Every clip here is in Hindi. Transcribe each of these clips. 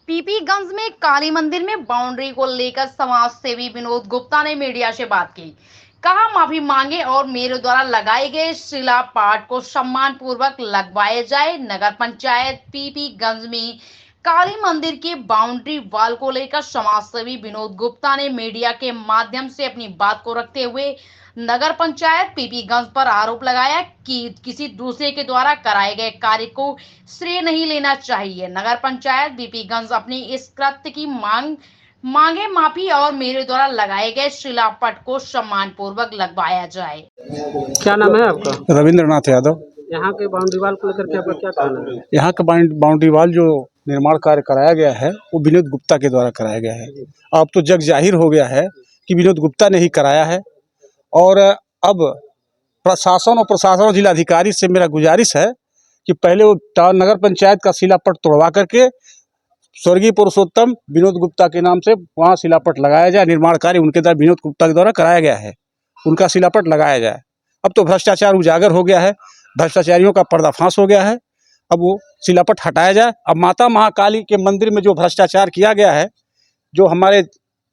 पीपीगंज में काली मंदिर में बाउंड्री को लेकर समाज सेवी विनोद गुप्ता ने मीडिया से बात की। कहा माफी मांगे और मेरे द्वारा लगाए गए शिला पाठ को सम्मान पूर्वक लगवाए जाए। नगर पंचायत पीपीगंज में काली मंदिर के बाउंड्री वाल को लेकर समाज सेवी विनोद गुप्ता ने मीडिया के माध्यम से अपनी बात को रखते हुए नगर पंचायत पीपीगंज पर आरोप लगाया कि किसी दूसरे के द्वारा कराए गए कार्य को श्रेय नहीं लेना चाहिए। नगर पंचायत पीपीगंज अपनी इस कृत्य की मांगे माफी और मेरे द्वारा लगाए गए शिलापट को सम्मान पूर्वक लगवाया जाए। क्या नाम है आपका? रविंद्रनाथ यादव। यहाँ के बाउंड्री वाल को लेकर के आपका क्या कहना है? यहाँ का बाउंड्री वाल जो निर्माण कार्य कराया गया है वो विनोद गुप्ता के द्वारा कराया गया है। अब तो जग जाहिर हो गया है कि विनोद गुप्ता ने ही कराया है। और अब प्रशासन और जिलाधिकारी से मेरा गुजारिश है कि पहले वो नगर पंचायत का शिलापट तोड़वा करके स्वर्गीय पुरुषोत्तम विनोद गुप्ता के नाम से वहाँ शिलापट लगाया जाए। निर्माण कार्य उनके द्वारा विनोद गुप्ता के द्वारा कराया गया है, उनका शिलापट लगाया जाए। अब तो भ्रष्टाचार उजागर हो गया है, भ्रष्टाचारियों का पर्दाफाश हो गया है। अब वो शिलापट हटाया जाए। अब माता महाकाली के मंदिर में जो भ्रष्टाचार किया गया है, जो हमारे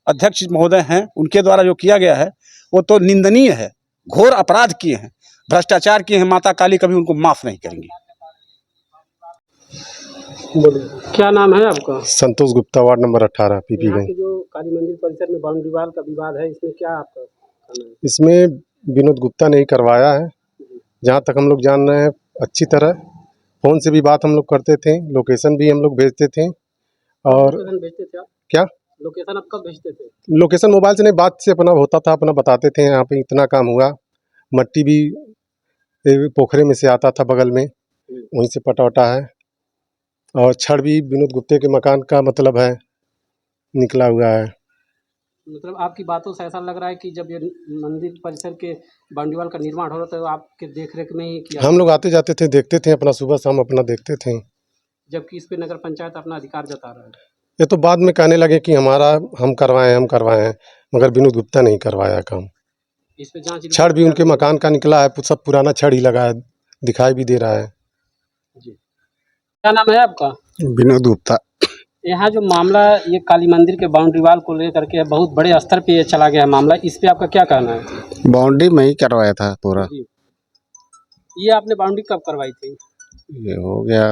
अध्यक्ष महोदय हैं उनके द्वारा जो किया गया है वो तो निंदनीय है। घोर अपराध किए हैं, भ्रष्टाचार किए हैं। माता काली कभी उनको माफ नहीं करेंगी। क्या नाम है आपका? संतोष गुप्ता, वार्ड नंबर 18 पीपीगंज। जो काली मंदिर परिसर में बाउंड्री वाल का विवाद है, इसमें क्या आपका कहना है? इसमें विनोद गुप्ता ने ही करवाया है, जहाँ तक हम लोग जान रहे हैं। अच्छी तरह फोन से भी बात हम लोग करते थे, लोकेशन भी हम लोग भेजते थे। और लोकेशन भेजते थे आप? क्या लोकेशन आप कब भेजते थे? लोकेशन मोबाइल से नहीं, बात से अपना होता था, अपना बताते थे यहाँ पे इतना काम हुआ। मट्टी भी पोखरे में से आता था, बगल में वहीं से पटौटा है। और छड़ भी विनोद गुप्ते के मकान का मतलब है निकला हुआ है। मतलब आपकी बातों से ऐसा लग रहा है कि जब ये मंदिर परिसर के बाउंड्री वाल का निर्माण हो रहा था तो आपके देखरेख में ही किया? हम लोग आते जाते थे, देखते थे, अपना सुबह शाम अपना देखते थे। जबकि इस पे नगर पंचायत अपना अधिकार जता रहा है। ये तो बाद में कहने लगे कि हम करवाए हैं, मगर विनोद गुप्ता नहीं करवाया काम। इस पे जांच छड़ भी उनके मकान का निकला है, सब पुराना छड़ ही लगा है, दिखाई भी दे रहा है। जी। क्या नाम है आपका? विनोद गुप्ता। यहाँ जो मामला ये काली मंदिर के बाउंड्री वाल को लेकर के बहुत बड़े स्तर पे ये चला गया है मामला, इस पे आपका क्या कहना है? बाउंड्री में ही करवाया था पूरा। ये आपने बाउंड्री कब करवाई थी? ये हो गया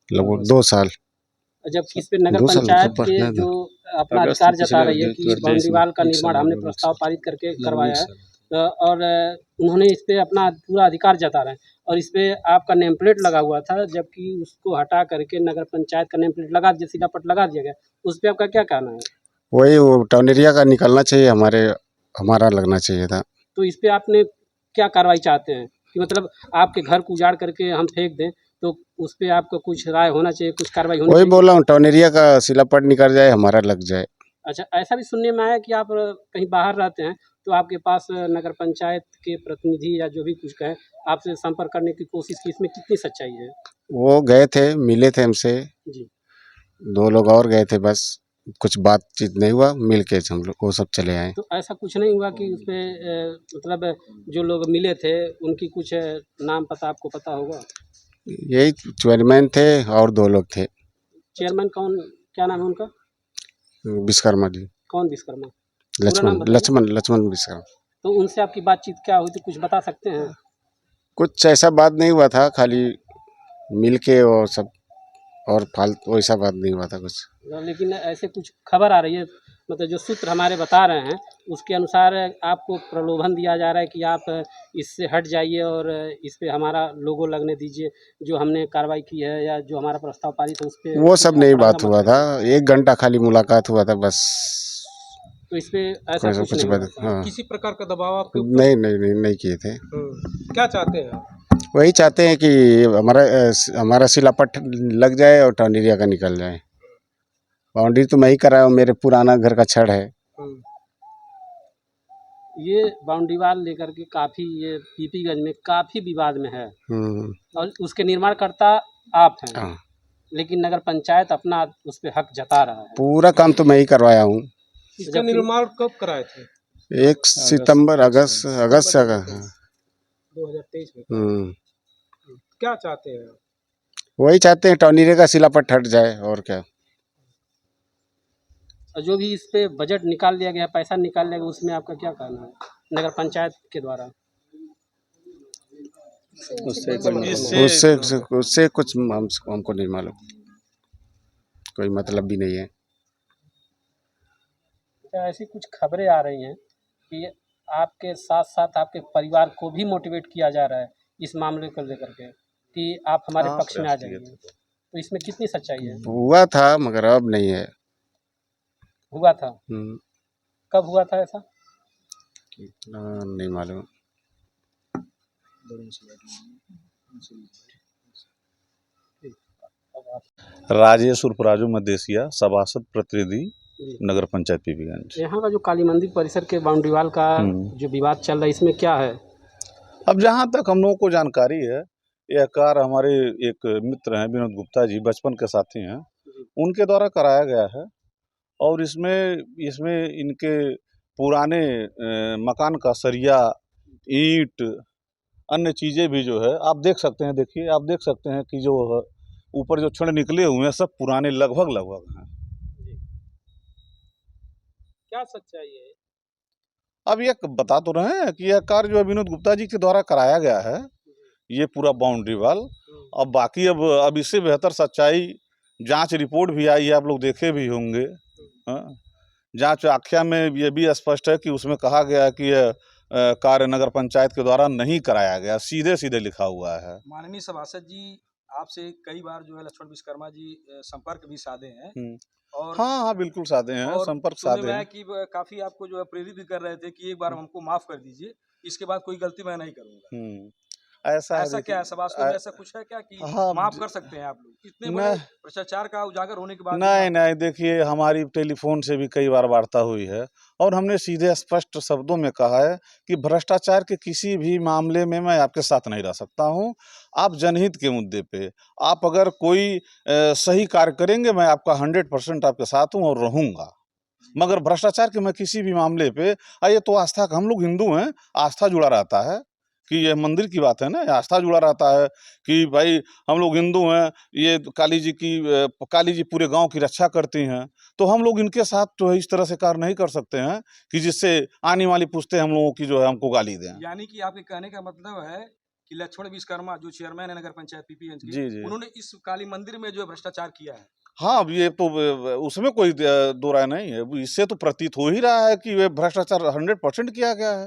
लगभग 2 साल। जबकि इस पे नगर पंचायत के जो अपना अधिकार जता रही है कि बाउंड्री वाल का निर्माण हमने प्रस्ताव पारित करके करवाया है, और उन्होंने इस पे अपना पूरा अधिकार जता रहे हैं। और इस पे आपका नेम प्लेट लगा हुआ था, जबकि उसको हटा करके नगर पंचायत का नेम प्लेट लगा दिया, शिलापट लगा दिया गया। उस पे आपका क्या कहना है? वही वो टाउन एरिया का निकलना चाहिए, हमारा लगना चाहिए था। तो इस पे आपने क्या कार्रवाई चाहते हैं कि मतलब आपके घर को उजाड़ करके हम फेंक दें, तो उस पे आपको कुछ राय होना चाहिए, कुछ कार्रवाई होनी चाहिए? वही बोला हूँ, टाउन एरिया का शिलापट निकल जाए, हमारा लग जाए। अच्छा, ऐसा भी सुनने में आया कि आप कहीं बाहर रहते हैं तो आपके पास नगर पंचायत के प्रतिनिधि या जो भी कुछ कहें आपसे संपर्क करने की कोशिश की, इसमें कितनी सच्चाई है? वो गए थे, मिले थे हमसे, जी। 2 लोग और गए थे, बस कुछ बातचीत नहीं हुआ, मिल के हम लोग वो सब चले आए। तो ऐसा कुछ नहीं हुआ कि उस पे मतलब जो लोग मिले थे उनकी कुछ नाम पता आपको पता होगा? यही चेयरमैन थे और 2 लोग थे। चेयरमैन कौन, क्या नाम है उनका? विश्वकर्मा जी। कौन विश्वकर्मा? लक्ष्मण विश्वकर्मा। तो उनसे आपकी बातचीत क्या हुई थी, कुछ बता सकते हैं? कुछ ऐसा बात नहीं हुआ था, खाली मिल के और सब, और फालतू वैसा बात नहीं हुआ था कुछ। लेकिन ऐसे कुछ खबर आ रही है, मतलब जो सूत्र हमारे बता रहे हैं उसके अनुसार आपको प्रलोभन दिया जा रहा है कि आप इससे हट जाइए और इस पे हमारा लोगो लगने दीजिए, जो हमने कार्रवाई की है या जो हमारा प्रस्ताव पारित है उस पे। वो सब नहीं बात हुआ था, 1 घंटा खाली मुलाकात हुआ था बस। तो इस पे ऐसा कुछ नहीं बात, हुआ? हाँ। किसी प्रकार का दबाव आपके नहीं किए थे। क्या चाहते हैं आप? वही चाहते हैं कि हमारा शिलापट लग जाए और टाउन एरिया का निकल जाए। बाउंड्री तो मैं ही कराया हूँ, मेरे पुराना घर का छड़ है। ये बाउंड्री वाल लेकर के काफी ये पीपीगंज में काफी विवाद में है, और उसके निर्माणकर्ता आप हैं। हाँ। लेकिन नगर पंचायत अपना उस पे हक जता रहा है। पूरा काम तो मैं ही करवाया हूँ। इसका निर्माण कब कराए थे? 1 सितंबर अगस्त से 2023 में। क्या चाहते हैं? वही चाहते हैं टाउन एरिया का शिलापट हट जाए, और क्या। जो भी इस पे बजट निकाल लिया गया, पैसा निकाल लिया गया, उसमें आपका क्या कहना है नगर पंचायत के द्वारा? उससे कुछ हमको नहीं मालूम, कोई मतलब भी नहीं है। ऐसी कुछ खबरें आ रही हैं कि आपके साथ साथ आपके परिवार को भी मोटिवेट किया जा रहा है इस मामले को लेकर के कि आप हमारे पक्ष में आ जाइए, तो इसमें कितनी सच्चाई है? हुआ था मगर अब नहीं है। हुआ था? कब हुआ था ऐसा? नहीं मालूम। राजेश उर्फ राजू मदेसिया, सभासद प्रतिनिधि नगर पंचायत पीपीगंज। यहाँ का जो काली मंदिर परिसर के बाउंड्री वाल का जो विवाद चल रहा है, इसमें क्या है? अब जहाँ तक हम लोगों को जानकारी है, यह कार्य हमारे एक मित्र हैं विनोद गुप्ता जी, बचपन के साथी हैं, उनके द्वारा कराया गया है। और इसमें इनके पुराने मकान का सरिया, ईंट, अन्य चीज़ें भी जो है आप देख सकते हैं। देखिए, आप देख सकते हैं कि जो ऊपर जो छड़ निकले हुए हैं सब पुराने लगभग हैं। क्या सच्चाई है? अब ये बता तो रहे हैं कि यह कार्य जो है विनोद गुप्ता जी के द्वारा कराया गया है, ये पूरा बाउंड्री वाल। अब बाकी अब इससे बेहतर सच्चाई जांच रिपोर्ट भी आई है, आप लोग देखे भी होंगे। जांच आख्या में ये भी स्पष्ट है कि उसमें कहा गया है कि यह कार्य नगर पंचायत के द्वारा नहीं कराया गया, सीधे सीधे लिखा हुआ है। माननीय सभासद जी, आपसे कई बार जो है लक्ष्मण विश्वकर्मा जी संपर्क भी साधे हैं और हाँ बिल्कुल साधे हैं, संपर्क साधे हैं कि काफी आपको जो है प्रेरित भी कर रहे थे कि एक बार हमको माफ कर दीजिए, इसके बाद कोई गलती मैं नहीं करूंगा। ऐसा क्या है सभासद में, ऐसा कुछ है क्या कि माफ कर सकते हैं आप लोग इतने बड़े भ्रष्टाचार का उजागर होने के बाद? नहीं, देखिए हमारी टेलीफोन से भी कई बार वार्ता हुई है और हमने सीधे स्पष्ट शब्दों में कहा है कि भ्रष्टाचार के किसी भी मामले में मैं आपके साथ नहीं रह सकता हूं। आप जनहित के मुद्दे पे आप अगर कोई सही कार्य करेंगे, मैं आपका 100% आपके साथ हूं और रहूंगा। मगर भ्रष्टाचार के मैं किसी भी मामले पे, ये तो आस्था का, हम लोग हिंदू हैं, आस्था जुड़ा रहता है कि यह मंदिर की बात है ना, आस्था जुड़ा रहता है कि भाई हम लोग हिंदू हैं, ये काली जी पूरे गांव की रक्षा करती हैं, तो हम लोग इनके साथ जो है इस तरह से कार्य नहीं कर सकते हैं कि जिससे आने वाली पुश्तें हम लोगों की जो है हमको गाली दें। यानी कि आपके कहने का मतलब है कि लक्ष्मण विश्वकर्मा जो चेयरमैन है नगर पंचायत पीपीगंज के, जी। उन्होंने इस काली मंदिर में जो है भ्रष्टाचार किया है। हाँ, अब ये तो उसमें कोई दो राय नहीं है, इससे तो प्रतीत हो ही रहा है कि वे भ्रष्टाचार 100% किया गया है।